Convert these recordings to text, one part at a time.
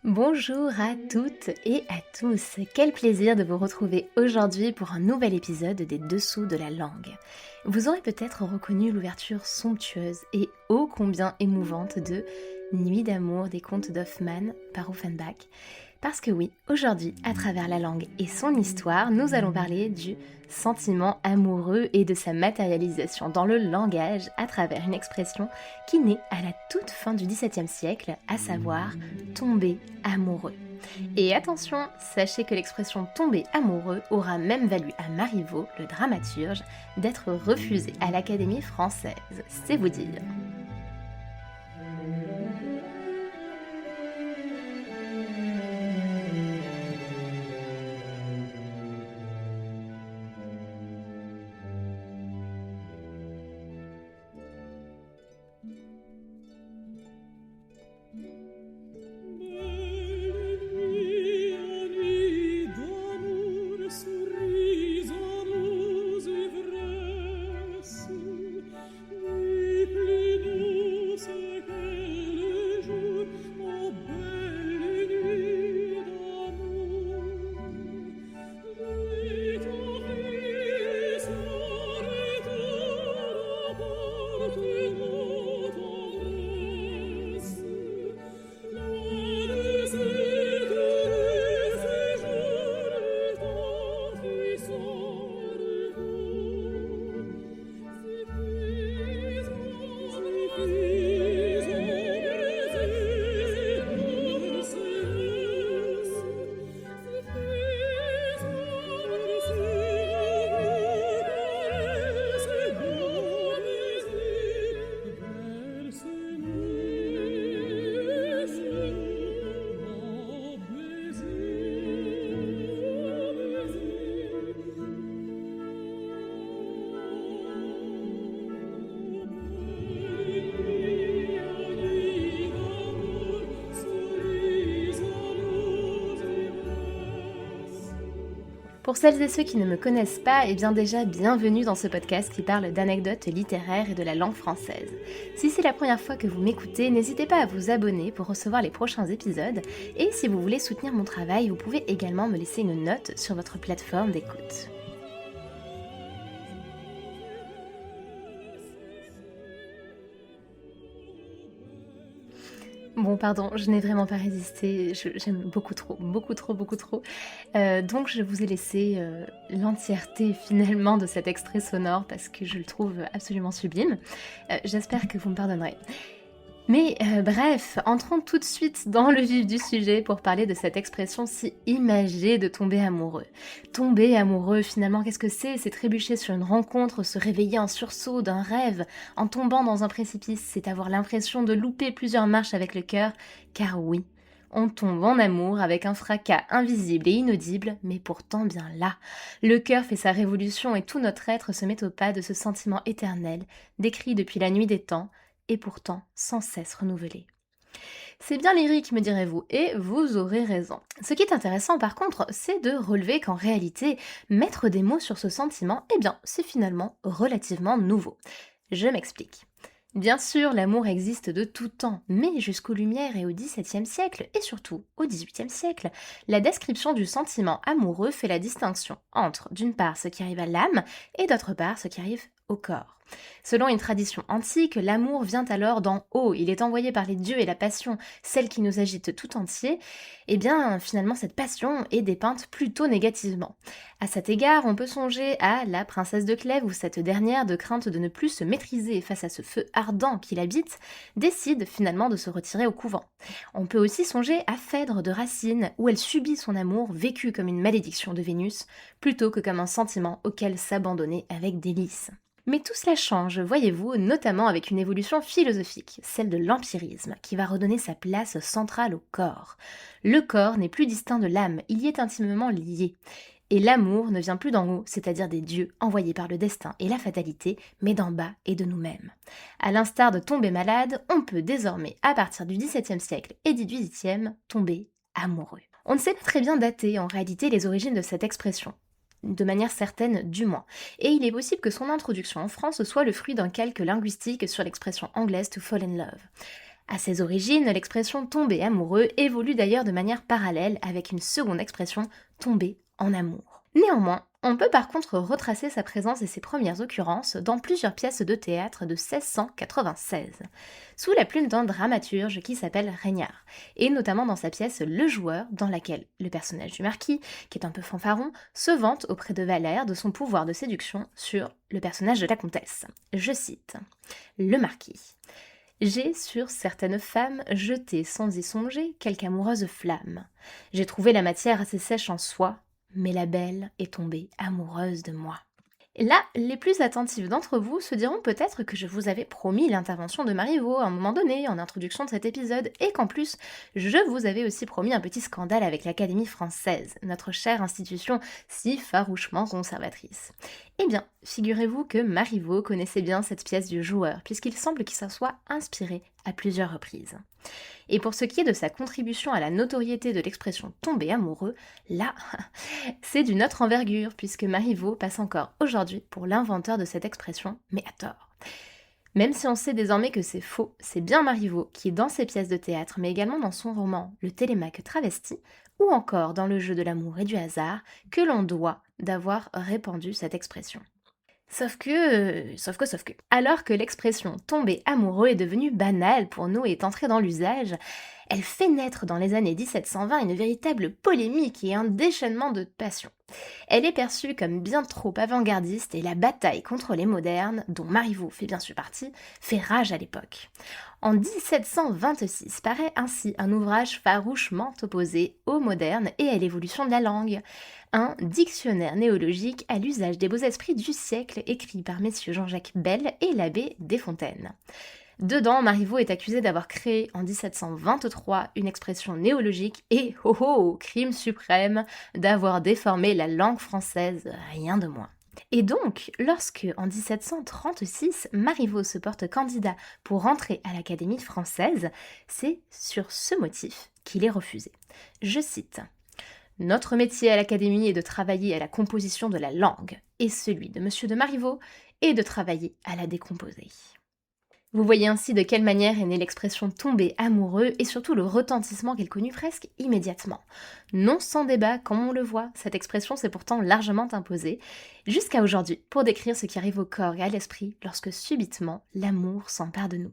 Bonjour à toutes et à tous, quel plaisir de vous retrouver aujourd'hui pour un nouvel épisode des Dessous de la langue. Vous aurez peut-être reconnu l'ouverture somptueuse et ô combien émouvante de Nuit d'amour des contes d'Hoffmann par Offenbach. Parce que oui, aujourd'hui, à travers la langue et son histoire, nous allons parler du sentiment amoureux et de sa matérialisation dans le langage à travers une expression qui naît à la toute fin du XVIIe siècle, à savoir tomber amoureux. Et attention, sachez que l'expression tomber amoureux aura même valu à Marivaux, le dramaturge, d'être refusée à l'Académie française, c'est vous dire. Pour celles et ceux qui ne me connaissent pas, eh bien déjà bienvenue dans ce podcast qui parle d'anecdotes littéraires et de la langue française. Si c'est la première fois que vous m'écoutez, n'hésitez pas à vous abonner pour recevoir les prochains épisodes et si vous voulez soutenir mon travail, vous pouvez également me laisser une note sur votre plateforme d'écoute. Bon, pardon, je n'ai vraiment pas résisté, j'aime beaucoup trop. Donc je vous ai laissé l'entièreté finalement de cet extrait sonore parce que je le trouve absolument sublime. J'espère que vous me pardonnerez. Mais bref, entrons tout de suite dans le vif du sujet pour parler de cette expression si imagée de tomber amoureux. Tomber amoureux, finalement, qu'est-ce que c'est ? C'est trébucher sur une rencontre, se réveiller en sursaut d'un rêve, en tombant dans un précipice, c'est avoir l'impression de louper plusieurs marches avec le cœur, car oui, on tombe en amour avec un fracas invisible et inaudible, mais pourtant bien là. Le cœur fait sa révolution et tout notre être se met au pas de ce sentiment éternel, décrit depuis la nuit des temps, et pourtant sans cesse renouvelé. C'est bien lyrique, me direz-vous, et vous aurez raison. Ce qui est intéressant par contre, c'est de relever qu'en réalité, mettre des mots sur ce sentiment, eh bien, c'est finalement relativement nouveau. Je m'explique. Bien sûr, l'amour existe de tout temps, mais jusqu'aux Lumières et au XVIIe siècle, et surtout au XVIIIe siècle, la description du sentiment amoureux fait la distinction entre, d'une part, ce qui arrive à l'âme, et d'autre part, ce qui arrive au corps. Selon une tradition antique, l'amour vient alors d'en haut, il est envoyé par les dieux et la passion, celle qui nous agite tout entier, eh bien finalement cette passion est dépeinte plutôt négativement. À cet égard, on peut songer à la princesse de Clèves où cette dernière, de crainte de ne plus se maîtriser face à ce feu ardent qui l'habite, décide finalement de se retirer au couvent. On peut aussi songer à Phèdre de Racine où elle subit son amour vécu comme une malédiction de Vénus, plutôt que comme un sentiment auquel s'abandonner avec délice. Mais tout cela change, voyez-vous, notamment avec une évolution philosophique, celle de l'empirisme, qui va redonner sa place centrale au corps. Le corps n'est plus distinct de l'âme, il y est intimement lié. Et l'amour ne vient plus d'en haut, c'est-à-dire des dieux envoyés par le destin et la fatalité, mais d'en bas et de nous-mêmes. À l'instar de tomber malade, on peut désormais, à partir du XVIIe siècle et du XVIIIe, tomber amoureux. On ne sait pas très bien dater en réalité les origines de cette expression. De manière certaine du moins. Et il est possible que son introduction en France soit le fruit d'un calque linguistique sur l'expression anglaise to fall in love. À ses origines, l'expression tomber amoureux évolue d'ailleurs de manière parallèle avec une seconde expression tomber en amour. Néanmoins, on peut par contre retracer sa présence et ses premières occurrences dans plusieurs pièces de théâtre de 1696, sous la plume d'un dramaturge qui s'appelle Regnard, et notamment dans sa pièce Le Joueur, dans laquelle le personnage du marquis, qui est un peu fanfaron, se vante auprès de Valère de son pouvoir de séduction sur le personnage de la comtesse. Je cite « Le marquis. J'ai sur certaines femmes jeté sans y songer quelque amoureuse flamme. J'ai trouvé la matière assez sèche en soi, mais la belle est tombée amoureuse de moi. » Et là, les plus attentifs d'entre vous se diront peut-être que je vous avais promis l'intervention de Marivaux à un moment donné, en introduction de cet épisode, et qu'en plus, je vous avais aussi promis un petit scandale avec l'Académie française, notre chère institution si farouchement conservatrice. Eh bien, figurez-vous que Marivaux connaissait bien cette pièce du joueur, puisqu'il semble qu'il s'en soit inspiré à plusieurs reprises. Et pour ce qui est de sa contribution à la notoriété de l'expression « tomber amoureux », là, c'est d'une autre envergure, puisque Marivaux passe encore aujourd'hui pour l'inventeur de cette expression, mais à tort. Même si on sait désormais que c'est faux, c'est bien Marivaux qui, dans ses pièces de théâtre, mais également dans son roman « Le Télémaque travesti », ou encore dans le jeu de l'amour et du hasard, que l'on doit d'avoir répandu cette expression. Sauf que... Alors que l'expression « tomber amoureux » est devenue banale pour nous et est entrée dans l'usage, elle fait naître dans les années 1720 une véritable polémique et un déchaînement de passion. Elle est perçue comme bien trop avant-gardiste et la bataille contre les modernes, dont Marivaux fait bien sûr partie, fait rage à l'époque. En 1726 paraît ainsi un ouvrage farouchement opposé aux modernes et à l'évolution de la langue. Un dictionnaire néologique à l'usage des beaux esprits du siècle écrit par messieurs Jean-Jacques Bell et l'abbé Desfontaines. Dedans, Marivaux est accusé d'avoir créé en 1723 une expression néologique et, crime suprême, d'avoir déformé la langue française, rien de moins. Et donc, lorsque, en 1736, Marivaux se porte candidat pour entrer à l'Académie française, c'est sur ce motif qu'il est refusé. Je cite « Notre métier à l'Académie est de travailler à la composition de la langue, et celui de Monsieur de Marivaux est de travailler à la décomposer. » Vous voyez ainsi de quelle manière est née l'expression « tomber amoureux » et surtout le retentissement qu'elle connut presque immédiatement. Non sans débat, comme on le voit, cette expression s'est pourtant largement imposée, jusqu'à aujourd'hui, pour décrire ce qui arrive au corps et à l'esprit lorsque subitement l'amour s'empare de nous.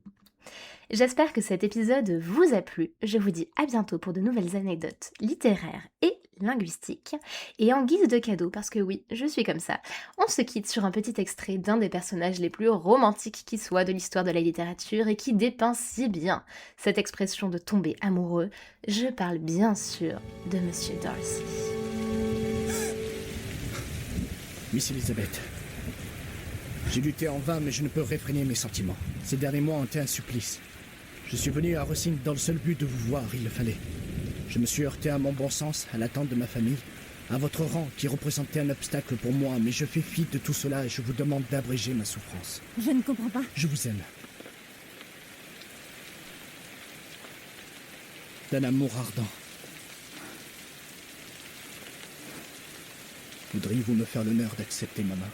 J'espère que cet épisode vous a plu. Je vous dis à bientôt pour de nouvelles anecdotes littéraires et linguistiques. Et en guise de cadeau, parce que oui, je suis comme ça, on se quitte sur un petit extrait d'un des personnages les plus romantiques qui soit de l'histoire de la littérature et qui dépeint si bien cette expression de tomber amoureux. Je parle bien sûr de Monsieur Darcy. Miss Elizabeth, j'ai lutté en vain, mais je ne peux réfréner mes sentiments. Ces derniers mois ont été un supplice. Je suis venu à Racine dans le seul but de vous voir, il le fallait. Je me suis heurté à mon bon sens, à l'attente de ma famille, à votre rang qui représentait un obstacle pour moi, mais je fais fi de tout cela et je vous demande d'abréger ma souffrance. Je ne comprends pas. Je vous aime. D'un amour ardent. Voudriez-vous me faire l'honneur d'accepter ma main ?